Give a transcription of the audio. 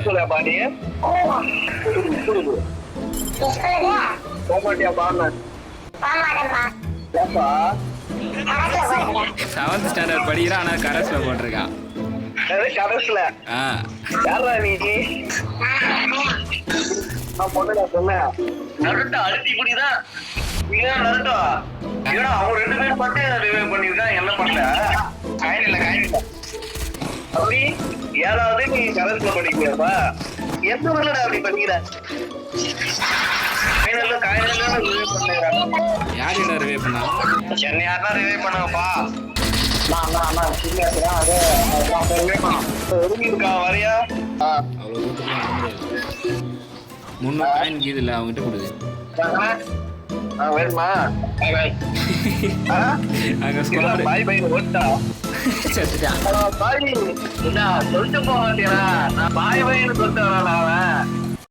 சொல்லியாப்பா நீ போக மாட்டியாப்பா ஏப்பா 7th ஸ்டாண்டர்ட் படிக்கிறான், ஆனா கரஸ்ல போட்டிருக்கான். கடைசில ஆ யாரா நீ? நான் பொண்ணுடா சொன்னேன். நருட்டோ அழுத்தி குடிதான். நருட்டோ ஏன்னா அவங்க 2 பேரும் மட்டும் ரிவைவ் பண்ணிருக்கான். என்ன பண்ணல காயின் அப்படி 7வது நீ கரஸ்ல படிக்கிறியாப்பா? எந்த ஊர்லடா அப்படி படிக்கிற? யார் ரிவைவ் பண்ணா? என்ன யாருன்னா ரிவைவ் பண்ணாங்கப்பா. வரியா? அவ்வளோ தூரத்துக்கு வர முடியாது. 300 காயின் கீது இல்லை, அவங்ககிட்ட கொடுது. வேணுமா? அங்க ஸ்குவாட் பாய் பாய் ஓட்டா செத்துட்டான். பாய் சொல்லிட்டு போக மாட்டேனா? நான் பாய் பாய்னு சொல்லிட்டு வரேன்.